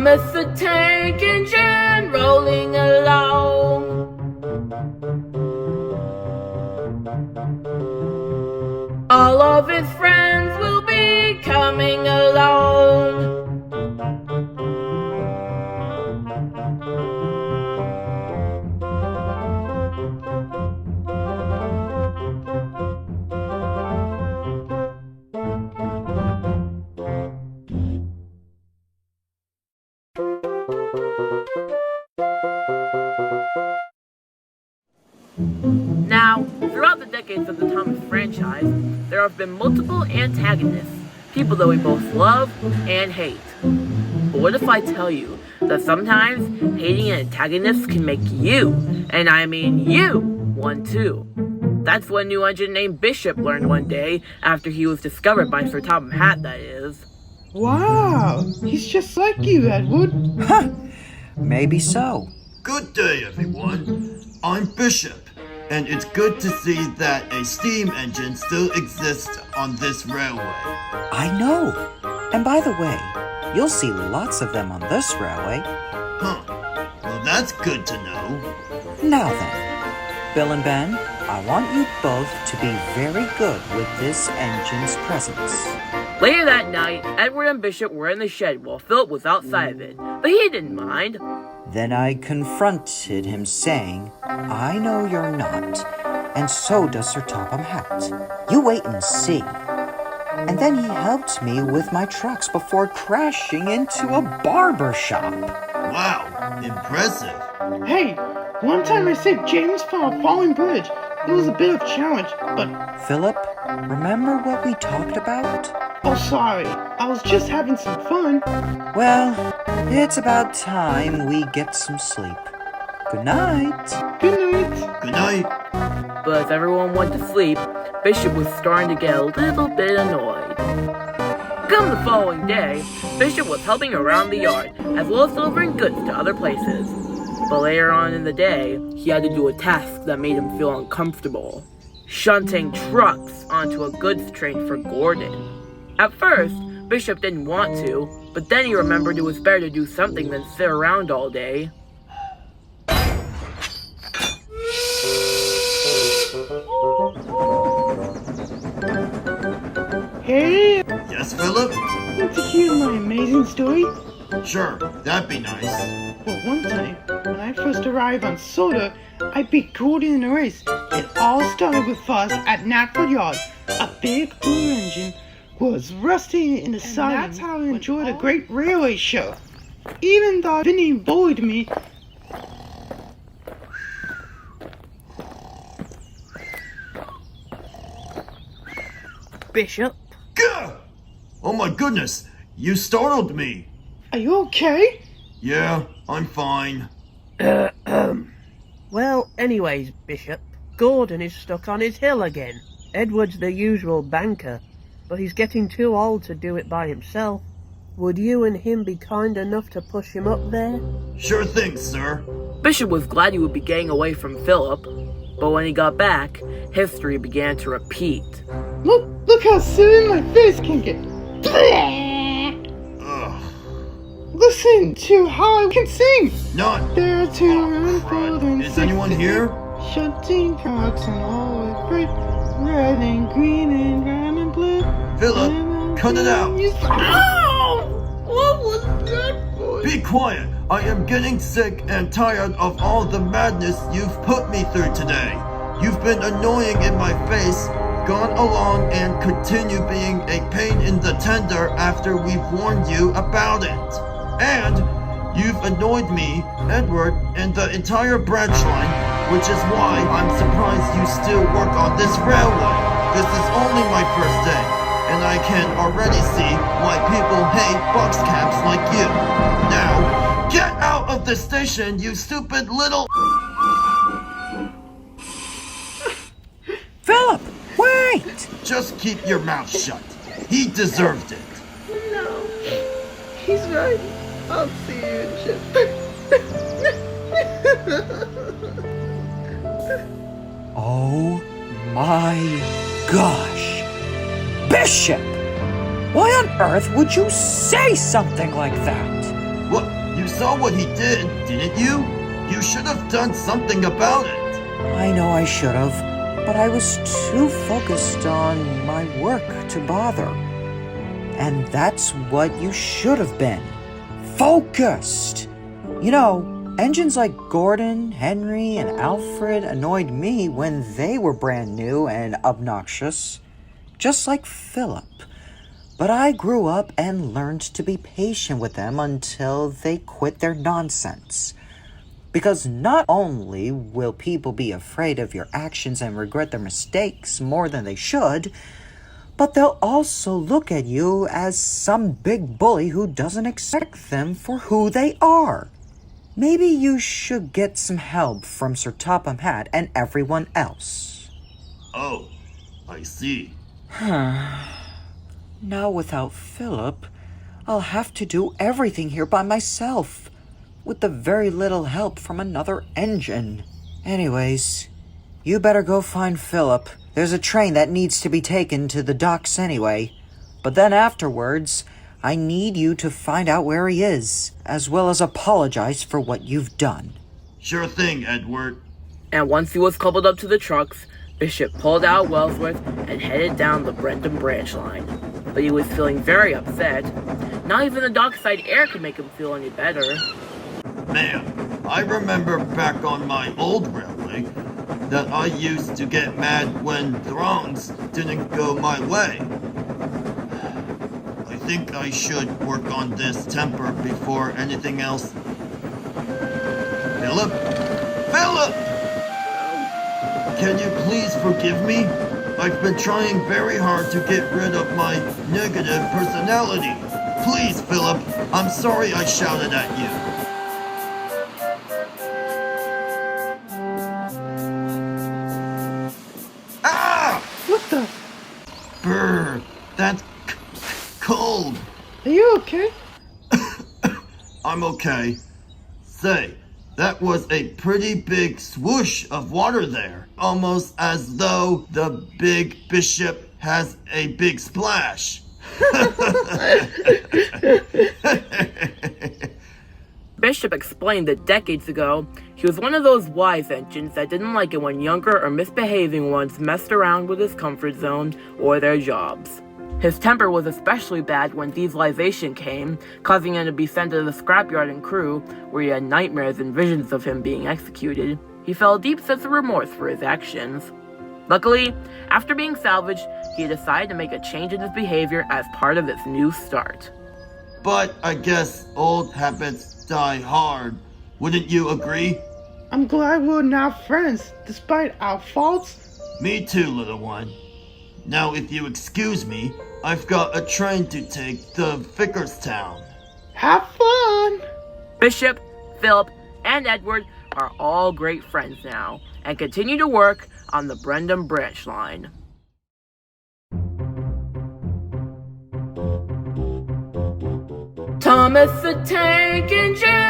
Thomas the Tank Engine rolling along. All of his friends will be coming along. Now, throughout the decades of the Thomas franchise, there have been multiple antagonists, people that we both love and hate. But what if I tell you that sometimes hating an antagonist can make you, and I mean you, one too? That's what a new engine named Bishop learned one day after he was discovered by Sir Topham Hatt, that is. Wow, he's just like you, Edward. Maybe so. Good day, everyone. I'm Bishop, and it's good to see that a steam engine still exists on this railway. I know. And by the way, you'll see lots of them on this railway. Huh. Well, that's good to know. Now then, Bill and Ben, I want you both to be very good with this engine's presence. Later that night, Edward and Bishop were in the shed while Philip was outside of it, but he didn't mind. Then I confronted him, saying, I know you're not, and so does Sir Topham Hatt. You wait and see. And then he helped me with my trucks before crashing into a barber shop. Wow, impressive. Hey, one time I saved James from a falling bridge. It was a bit of a challenge, but... Philip, remember what we talked about? Oh, sorry. I was just having some fun. Well, it's about time we get some sleep. Good night. Good night. Good night. But as everyone went to sleep, Bishop was starting to get a little bit annoyed. Come the following day, Bishop was helping around the yard, as well as delivering goods to other places. But later on in the day, he had to do a task that made him feel uncomfortable. Shunting trucks onto a goods train for Gordon. At first, Bishop didn't want to, but then he remembered it was better to do something than sit around all day. Hey, Yes, Philip? want to hear my amazing story? Sure, that'd be nice. Well, one time, when I first arrived on Sodor, I beat Gordon in a race. It all started with us at Knapford Yard. A big blue engine was rusting in the sun. That's how I enjoyed a great railway show. Even though Vinny bullied me. Bishop? Gah! Oh my goodness, you startled me. Are you okay? Yeah, I'm fine. Well, anyways, Bishop, Gordon is stuck on his hill again. Edward's the usual banker, but he's getting too old to do it by himself. Would you and him be kind enough to push him up there? Sure thing, sir. Bishop was glad he would be getting away from Philip, but when he got back, history began to repeat. Look how silly my face can get. Ugh. Listen to how I can sing. Not. There to unfold and Is anyone here? Shunting trucks and all with bright red and green and brown and blue. Philip, cut it out. Ow! What was that for? Be quiet. I am getting sick and tired of all the madness you've put me through today. You've been annoying in my face, gone along and continue being a pain in the tender after we've warned you about it. And you've annoyed me, Edward, and the entire branch line, which is why I'm surprised you still work on this railway. This is only my first day, and I can already see why people hate box caps like you. Now, get out of the station, you stupid little... Philip, wait! Just keep your mouth shut. He deserved it. No, he's right. I'll see you in Oh my gosh! Bishop! Why on earth would you say something like that? What? saw what he did, didn't you? You should have done something about it. I know I should have, but I was too focused on my work to bother. And that's what you should have been. Focused! You know, engines like Gordon, Henry, and Alfred annoyed me when they were brand new and obnoxious. Just like Philip. But I grew up and learned to be patient with them until they quit their nonsense. Because not only will people be afraid of your actions and regret their mistakes more than they should, but they'll also look at you as some big bully who doesn't accept them for who they are. Maybe you should get some help from Sir Topham Hatt and everyone else. Oh, I see. Now without Philip, I'll have to do everything here by myself, with the very little help from another engine. Anyways, you better go find Philip. There's a train that needs to be taken to the docks anyway. But then afterwards, I need you to find out where he is, as well as apologize for what you've done. Sure thing, Edward. And once he was coupled up to the trucks, Bishop pulled out Wellsworth and headed down the Brendam Branchline. But he was feeling very upset. Not even the dockside air could make him feel any better. Man, I remember back on my old railway that I used to get mad when throngs didn't go my way. I think I should work on this temper before anything else. Philip? Philip! Can you please forgive me? I've been trying very hard to get rid of my negative personality. Please, Philip, I'm sorry I shouted at you. What the? Brr, that's cold. Are you okay? I'm okay. Say, that was a pretty big swoosh of water there. Almost as though the big bishop has a big splash. Bishop explained that decades ago, he was one of those wise engines that didn't like it when younger or misbehaving ones messed around with his comfort zone or their jobs. His temper was especially bad when dieselization came, causing him to be sent to the scrapyard and crew, where he had nightmares and visions of him being executed. He felt a deep sense of remorse for his actions. Luckily, after being salvaged, he decided to make a change in his behavior as part of his new start. But I guess old habits die hard. Wouldn't you agree? I'm glad we're now friends, despite our faults. Me too, little one. Now, if you excuse me, I've got a train to take to Vickerstown. Have fun! Bishop, Philip, and Edward are all great friends now, and continue to work on the Brendam Branchline. Thomas the Tank Engine!